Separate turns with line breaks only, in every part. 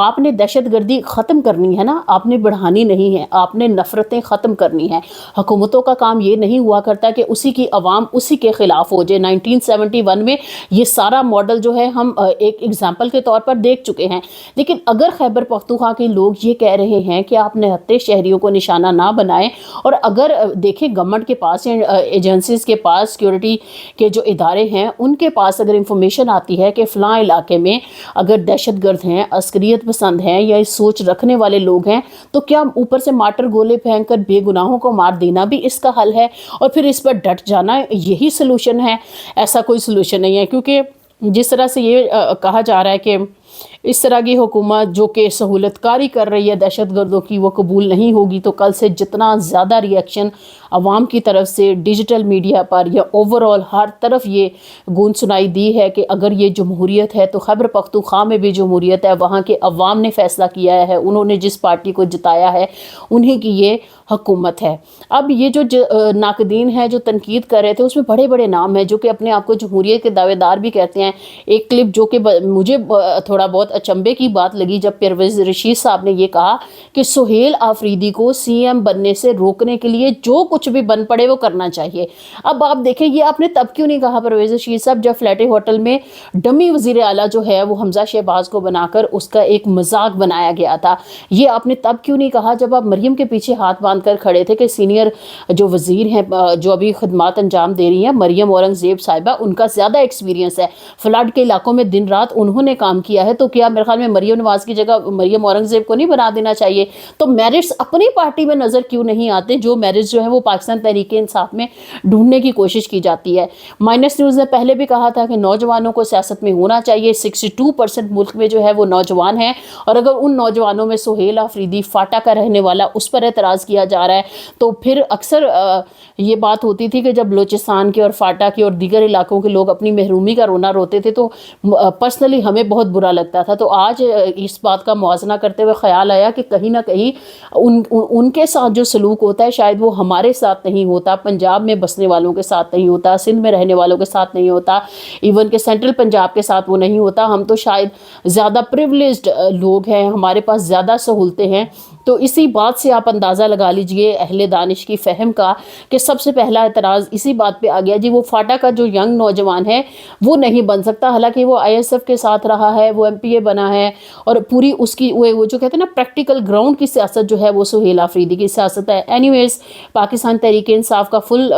آپ نے دہشت گردی ختم کرنی ہے نا، آپ نے بڑھانی نہیں ہے، آپ نے نفرتیں ختم کرنی ہیں۔ حکومتوں کا کام یہ نہیں ہوا کرتا کہ اسی کی عوام اسی کے خلاف ہو جائے۔ 1971 میں یہ سارا ماڈل جو ہے ہم ایک ایگزامپل کے طور پر دیکھ چکے ہیں۔ لیکن اگر خیبر پختونخوا کے لوگ یہ کہہ رہے ہیں کہ آپ نہتے شہریوں کو نشانہ نہ بنائیں، اور اگر دیکھیں گورنمنٹ کے پاس، ایجنسیز کے پاس، سیکورٹی کے جو ادارے ہیں ان کے پاس اگر انفارمیشن آتی ہے کہ فلاں علاقے میں اگر دہشت گرد ہیں، عسکریت پسند ہیں یا اس سوچ رکھنے والے لوگ ہیں، تو کیا اوپر سے مارٹر گولے پھینک کر بے گناہوں کو مار دینا بھی اس کا حل ہے اور پھر اس پر ڈٹ جانا یہی سلوشن ہے؟ ایسا کوئی سلوشن نہیں ہے، کیونکہ جس طرح سے یہ کہا جا رہا ہے کہ اس طرح کی حکومت جو کہ سہولت کاری کر رہی ہے دہشت گردوں کی وہ قبول نہیں ہوگی، تو کل سے جتنا زیادہ ری ایکشن عوام کی طرف سے ڈیجیٹل میڈیا پر یا اوورال ہر طرف یہ گونج سنائی دی ہے کہ اگر یہ جمہوریت ہے تو خیبر پختونخوا میں بھی جمہوریت ہے، وہاں کے عوام نے فیصلہ کیا ہے، انہوں نے جس پارٹی کو جتایا ہے انہیں کی یہ حکومت ہے۔ اب یہ جو ناقدین ہیں جو تنقید کر رہے تھے اس میں بڑے بڑے نام ہیں جو کہ اپنے آپ کو جمہوریت کے دعوے دار بھی کہتے ہیں۔ ایک کلپ جو کہ مجھے تھوڑا بہت اچنبے کی بات لگی جب پرویز رشید صاحب نے یہ کہا کہ سہیل آفریدی کو سی ایم بننے سے روکنے کے لیے جو کچھ بھی بن پڑے وہ کرنا چاہیے۔ اب آپ دیکھیں یہ آپ نے تب کیوں نہیں کہا پرویز رشید صاحب جب فلیٹے ہوٹل میں ڈمی وزیر اعلیٰ جو ہے وہ حمزہ شہباز کو بنا کر اس کا ایک مذاق بنایا گیا تھا؟ یہ آپ نے تب کیوں نہیں کہا جب آپ مریم کے پیچھے ہاتھ باندھ کر کھڑے تھے کہ سینئر جو وزیر ہیں جو ابھی خدمات انجام دے رہی ہیں مریم اورنگزیب صاحبہ، ان کا زیادہ ایکسپیرینس ہے، فلڈ کے علاقوں میں دن رات انہوں نے کام کیا ہے، تو کیا میرے خیال میں مریم نواز کی جگہ مریم اورنگزیب کو نہیں بنا دینا چاہیے؟ تو میرٹس اپنی پارٹی میں نظر کیوں نہیں آتے جو میرٹس جو ہیں وہ پاکستان تحریک انصاف میں ڈھونڈنے کی کوشش کی جاتی ہے؟ مائنس نیوز نے پہلے بھی کہا تھا کہ نوجوانوں کو سیاست میں ہونا چاہیے، 62% ملک میں جو ہے وہ نوجوان ہیں، اور اگر ان نوجوانوں میں سہیل آفریدی فاٹا کا رہنے والا اس پر اعتراض کیا جا رہا ہے، تو پھر اکثر یہ بات ہوتی تھی کہ جب بلوچستان کے اور فاٹا کے اور دیگر علاقوں کے لوگ اپنی محرومی کا رونا روتے تھے تو پرسنلی ہمیں بہت برا لگتا تھا۔ تو آج اس بات کا موازنہ کرتے ہوئے خیال آیا کہ کہیں نہ کہیں ان کے ساتھ جو سلوک ہوتا ہے شاید وہ ہمارے ساتھ نہیں ہوتا، پنجاب میں بسنے والوں کے ساتھ نہیں ہوتا، سندھ میں رہنے والوں کے ساتھ نہیں ہوتا، ایون کہ سینٹرل پنجاب کے ساتھ وہ نہیں ہوتا۔ ہم تو شاید زیادہ پریولیجڈ لوگ ہیں، ہمارے پاس زیادہ سہولتیں ہیں۔ تو اسی بات سے آپ اندازہ لگا لیجئے اہل دانش کی فہم کا کہ سب سے پہلا اعتراض اسی بات پہ آ گیا جی وہ فاٹا کا جو ینگ نوجوان ہے وہ نہیں بن سکتا، حالانکہ وہ آئی ایس ایف کے ساتھ رہا ہے، وہ ایم پی اے بنا ہے، اور پوری اس کی وہ جو کہتے ہیں نا پریکٹیکل گراؤنڈ کی سیاست جو ہے وہ سہیل آفریدی کی سیاست ہے۔ اینی ویز پاکستان تحریک انصاف کا فل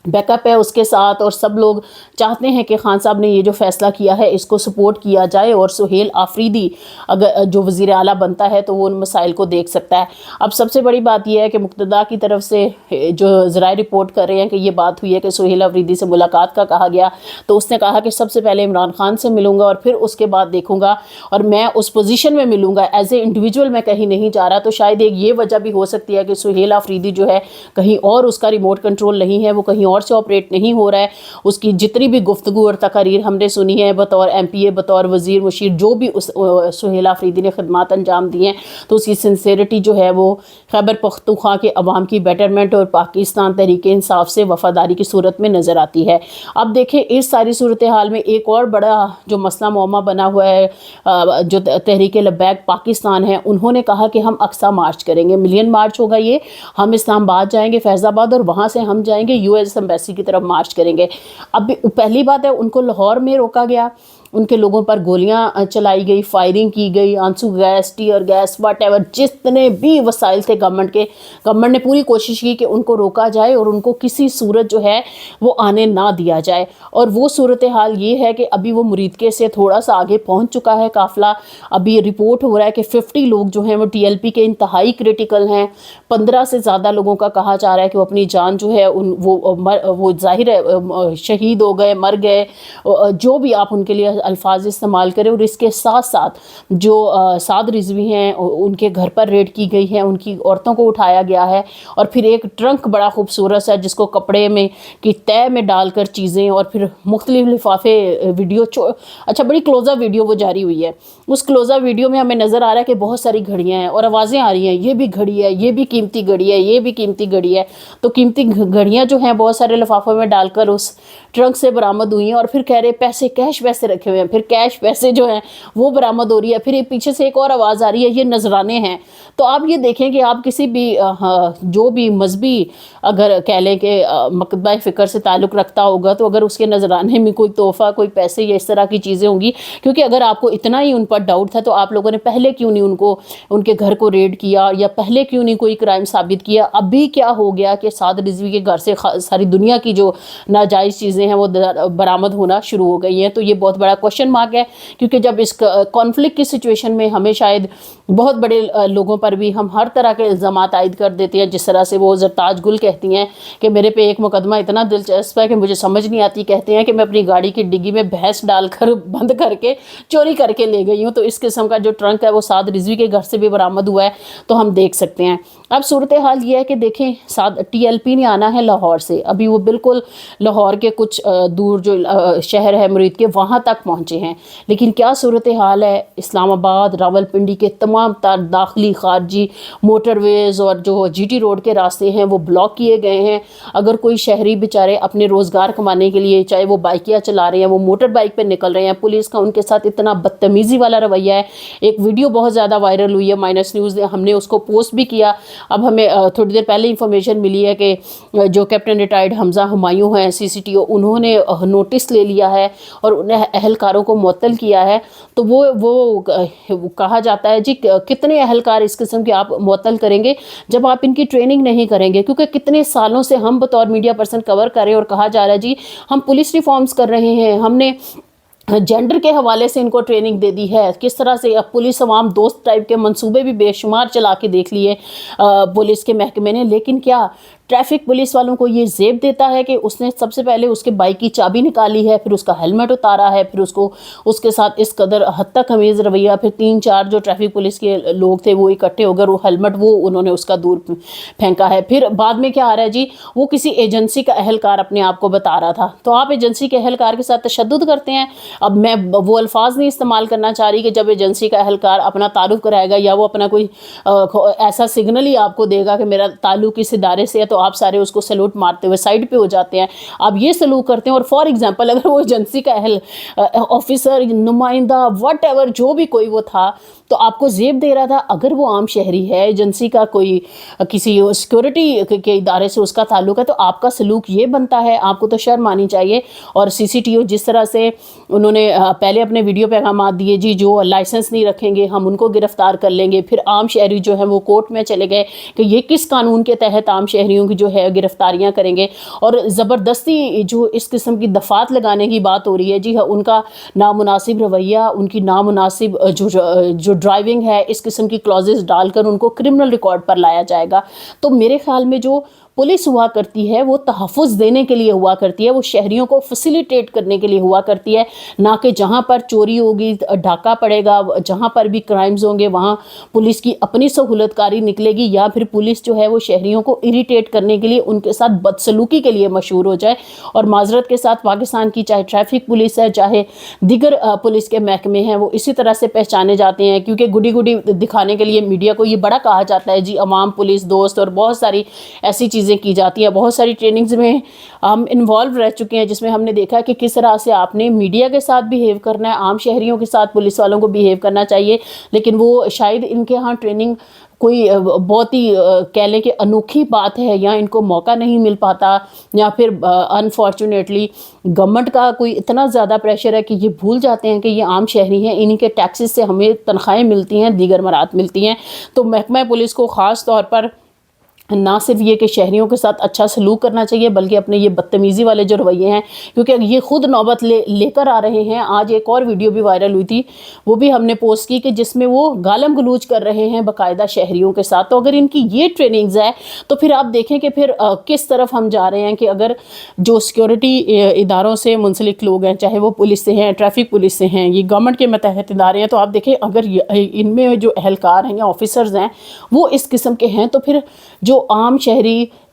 بیک اپ ہے اس کے ساتھ، اور سب لوگ چاہتے ہیں کہ خان صاحب نے یہ جو فیصلہ کیا ہے اس کو سپورٹ کیا جائے، اور سہیل آفریدی اگر جو وزیر اعلیٰ بنتا ہے تو وہ ان مسائل کو دیکھ سکتا ہے۔ اب سب سے بڑی بات یہ ہے کہ مقتدا کی طرف سے جو ذرائع رپورٹ کر رہے ہیں کہ یہ بات ہوئی ہے کہ سہیل آفریدی سے ملاقات کا کہا گیا، تو اس نے کہا کہ سب سے پہلے عمران خان سے ملوں گا اور پھر اس کے بعد دیکھوں گا، اور میں اس پوزیشن میں ملوں گا ایز اے انڈیویجول، میں کہیں نہیں جا رہا۔ تو شاید ایک یہ وجہ بھی ہو سکتی ہے کہ سہیل آفریدی جو ہے کہیں اور اس کا ریموٹ کنٹرول نہیں ہے، وہ کہیں اور سے آپریٹ نہیں ہو رہا ہے، اس کی جتنی بھی گفتگو اور تقاریر ہم نے سنی ہے بطور ایم پی اے، بطور وزیر مشیر، جو بھی سہیل آفریدی نے خدمات انجام دی ہیں، تو اس کی سنسیریٹی جو ہے وہ خیبر پختونخوا کے عوام کی بیٹرمنٹ اور پاکستان تحریک انصاف سے وفاداری کی صورت میں نظر آتی ہے۔ اب دیکھیں اس ساری صورتحال میں ایک اور بڑا جو مسئلہ معمہ بنا ہوا ہے، جو تحریک لبیک پاکستان ہے، انہوں نے کہا کہ ہم اقصی مارچ کریں گے، ملین مارچ ہوگا، یہ ہم اسلام آباد جائیں گے، فیض آباد، اور وہاں سے ہم جائیں گے یو ایس ایمبیسی کی طرف مارچ کریں گے۔ اب پہلی بات ہے ان کو لاہور میں روکا گیا، ان کے لوگوں پر گولیاں چلائی گئی، فائرنگ کی گئی، آنسو gas, tear gas, whatever, جتنے بھی وسائل تھے گورنمنٹ نے پوری کوشش کی کہ ان کو روکا جائے اور ان کو کسی صورت جو ہے وہ آنے نہ دیا جائے۔ اور وہ صورتحال یہ ہے کہ ابھی وہ مریدکے سے تھوڑا سا آگے پہنچ چکا ہے قافلہ، ابھی رپورٹ ہو رہا ہے کہ 50 لوگ جو ہیں وہ ٹی ایل پی کے انتہائی کریٹیکل ہیں، 15 سے زیادہ لوگوں کا کہا جا رہا ہے کہ وہ اپنی جان جو ہے وہ ظاہر ہے شہید ہو گئے، مر گئے، جو بھی آپ ان کے لیے الفاظ استعمال کریں۔ اور اس کے ساتھ ساتھ جو 7 رضوی ہیں ان کے گھر پر ریڈ کی گئی ہے، ان کی عورتوں کو اٹھایا گیا ہے، اور پھر ایک ٹرنک بڑا خوبصورت ہے جس کو کپڑے میں کی تہ میں ڈال کر چیزیں اور پھر مختلف لفافے ویڈیو اچھا بڑی کلوز اپ ویڈیو وہ جاری ہوئی ہے۔ اس کلوز اپ ویڈیو میں ہمیں نظر آ رہا ہے کہ بہت ساری گھڑیاں ہیں اور آوازیں آ رہی ہیں، یہ بھی گھڑی ہے، یہ بھی قیمتی گھڑی ہے، یہ بھی قیمتی گھڑی ہے۔ تو قیمتی گھڑیاں جو ہیں بہت سارے لفافوں میں ڈال کر اس ٹرنک سے برآمد ہوئی ہیں، اور پھر کہہ رہے پیسے کیش ویسے رکھے ہوئے ہوئے ہیں, پھر کیش پیسے جو ہیں وہ برآمد ہو رہی ہے, پھر یہ پیچھے سے ایک اور آواز آ رہی ہے, یہ نذرانے ہیں. تو آپ یہ دیکھیں کہ آپ کسی بھی جو بھی مذہبی اگر کہہ لیں کہ مکتبہ فکر سے تعلق رکھتا ہوگا, تو اگر اس کے نذرانے میں کوئی تحفہ, کوئی پیسے یا اس طرح کی چیزیں ہوں گی, کیونکہ اگر آپ کو اتنا ہی ان پر ڈاؤٹ تھا تو آپ لوگوں نے پہلے کیوں نہیں ان کو ان کے گھر کو ریڈ کیا, یا پہلے کیوں نہیں کوئی کرائم ثابت کیا. ابھی کیا ہو گیا کہ سعد رضوی کے گھر سے ساری دنیا کی جو ناجائز چیزیں ہیں وہ برآمد ہونا شروع ہو گئی ہیں. تو یہ بہت بڑا کوشچن مارک ہے, کیونکہ جب اس کانفلکٹ کی سچویشن میں ہمیں شاید بہت بڑے لوگوں پر بھی ہم ہر طرح کے الزامات عائد کر دیتے ہیں, جس طرح سے وہ زرتاج گل کہتی ہیں کہ میرے پہ ایک مقدمہ اتنا دلچسپ ہے کہ مجھے سمجھ نہیں آتی, کہتے ہیں کہ میں اپنی گاڑی کی ڈگی میں بھینس ڈال کر بند کر کے چوری کر کے لے گئی ہوں. تو اس قسم کا جو ٹرنک ہے وہ سعد رضوی کے گھر سے بھی برآمد ہوا ہے, تو ہم دیکھ سکتے ہیں. اب صورتحال یہ ہے کہ دیکھیں ٹی ایل پی نے آنا ہے لاہور سے, ابھی وہ بالکل لاہور کے کچھ دور جو شہر ہے مرید کے وہاں تک پہنچے ہیں, لیکن کیا صورتحال ہے اسلام آباد راولپنڈی کے تمام تر داخلی خارجی موٹر ویز اور جو جی ٹی روڈ کے راستے ہیں وہ بلاک کیے گئے ہیں. اگر کوئی شہری بیچارے اپنے روزگار کمانے کے لیے, چاہے وہ بائکیاں چلا رہے ہیں, وہ موٹر بائک پہ نکل رہے ہیں, پولیس کا ان کے ساتھ اتنا بدتمیزی والا رویہ ہے. ایک ویڈیو بہت زیادہ وائرل ہوئی ہے, مائنس نیوز نے ہم نے اس کو پوسٹ بھی کیا. اب ہمیں تھوڑی دیر پہلے انفارمیشن ملی ہے کہ جو کیپٹن ریٹائرڈ حمزہ ہمایوں ہیں سی سی ٹی او, انہوں نے نوٹس لے لیا ہے اور انہیں اہلکاروں کو معطل کیا ہے. تو وہ کہا جاتا ہے جی کتنے اہلکار اس قسم کے آپ معطل کریں گے جب آپ ان کی ٹریننگ نہیں کریں گے, کیونکہ کتنے سالوں سے ہم بطور میڈیا پرسن کور کریں اور کہا جا رہا ہے جی ہم پولیس ریفارمز کر رہے ہیں, ہم نے جینڈر کے حوالے سے ان کو ٹریننگ دے دی ہے, کس طرح سے اب پولیس عوام دوست ٹائپ کے منصوبے بھی بے شمار چلا کے دیکھ لیے پولیس کے محکمے نے, لیکن کیا ٹریفک پولیس والوں کو یہ زیب دیتا ہے کہ اس نے سب سے پہلے اس کے بائک کی چابی نکالی ہے, پھر اس کا ہیلمٹ اتارا ہے, پھر اس کے ساتھ اس قدر حد تک خمیز رویہ, پھر 3-4 جو ٹریفک پولیس کے لوگ تھے وہ اکٹھے ہو کر وہ ہیلمٹ وہ انہوں نے اس کا دور پھینکا ہے. پھر بعد میں کیا آ رہا ہے جی وہ کسی ایجنسی کا اہلکار اپنے آپ کو بتا رہا تھا. تو آپ ایجنسی کے اہلکار کے ساتھ تشدد کرتے ہیں. اب میں وہ الفاظ نہیں استعمال کرنا چاہ رہی کہ جب ایجنسی کا اہلکار اپنا تعارف کرائے گا یا وہ اپنا کوئی ایسا سگنل ہی آپ کو دے گا کہ میرا تعلق اس ادارے سے ہے, تو آپ سارے اس کو سلوٹ مارتے ہوئے سائڈ پہ ہو جاتے ہیں. آپ یہ سلوک کرتے ہیں, اور فار ایگزامپل اگر وہ ایجنسی کا آفیسر نمائندہ واٹ ایور جو بھی کوئی وہ تھا تو آپ کو زیب دے رہا تھا, اگر وہ عام شہری ہے, ایجنسی کا کوئی کسی سیکورٹی کے ادارے سے اس کا تعلق ہے, تو آپ کا سلوک یہ بنتا ہے, آپ کو تو شرم آنی چاہیے. اور سی سی ٹی او جس طرح سے انہوں نے پہلے اپنے ویڈیو پیغامات دیے جی جو لائسنس نہیں رکھیں گے ہم ان کو گرفتار کر لیں گے, پھر عام شہری جو ہے وہ کورٹ میں چلے گئے کہ یہ کس قانون کے تحت عام شہریوں کی جو ہے گرفتاریاں کریں گے, اور زبردستی جو اس قسم کی دفعات لگانے کی بات ہو رہی ہے جی ان کا نامناسب رویہ, ان کی نامناسب جو ڈرائیونگ ہے, اس قسم کی کلازز ڈال کر ان کو کرمنل ریکارڈ پر لایا جائے گا. تو میرے خیال میں جو پولیس ہوا کرتی ہے وہ تحفظ دینے کے لیے ہوا کرتی ہے, وہ شہریوں کو فیسیلیٹیٹ کرنے کے لیے ہوا کرتی ہے, نہ کہ جہاں پر چوری ہوگی ڈاکہ پڑے گا, جہاں پر بھی کرائمز ہوں گے وہاں پولیس کی اپنی سہولت کاری نکلے گی, یا پھر پولیس جو ہے وہ شہریوں کو اریٹیٹ کرنے کے لیے ان کے ساتھ بدسلوکی کے لیے مشہور ہو جائے. اور معذرت کے ساتھ پاکستان کی چاہے ٹریفک پولیس ہے چاہے دیگر پولیس کے محکمے ہیں وہ اسی طرح سے پہچانے جاتے ہیں, کیونکہ گڈی گڈی دکھانے کے لیے میڈیا کو یہ بڑا کہا جاتا ہے جی عوام پولیس دوست, اور بہت ساری ایسی چیزیں کی جاتی ہیں. بہت ساری ٹریننگز میں ہم انوالو رہ چکے ہیں جس میں ہم نے دیکھا کہ کس طرح سے آپ نے میڈیا کے ساتھ بیہیو کرنا ہے, عام شہریوں کے ساتھ پولیس والوں کو بیہیو کرنا چاہیے, لیکن وہ شاید ان کے ہاں ٹریننگ کوئی بہت ہی کہہ لیں کہ انوکھی بات ہے, یا ان کو موقع نہیں مل پاتا, یا پھر انفارچونیٹلی گورنمنٹ کا کوئی اتنا زیادہ پریشر ہے کہ یہ بھول جاتے ہیں کہ یہ عام شہری ہیں, انہی کے ٹیکسز سے ہمیں تنخواہیں ملتی ہیں, دیگر مرات ملتی ہیں. تو محکمہ پولیس کو خاص طور پر نہ صرف یہ کہ شہریوں کے ساتھ اچھا سلوک کرنا چاہیے بلکہ اپنے یہ بدتمیزی والے جو رویے ہیں, کیونکہ یہ خود نوبت لے کر آ رہے ہیں. آج ایک اور ویڈیو بھی وائرل ہوئی تھی, وہ بھی ہم نے پوسٹ کی, کہ جس میں وہ گالم گلوچ کر رہے ہیں باقاعدہ شہریوں کے ساتھ. تو اگر ان کی یہ ٹریننگز ہے تو پھر آپ دیکھیں کہ پھر کس طرف ہم جا رہے ہیں, کہ اگر جو سیکورٹی اداروں سے منسلک لوگ ہیں, چاہے وہ پولیس سے ہیں, ٹریفک پولیس سے ہیں, یہ گورنمنٹ کے متحد ادارے ہیں, تو آپ دیکھیں اگر ان میں جو اہلکار ہیں یا آفیسرز ہیں وہ اس قسم کے ہیں, تو پھر جو عام شہری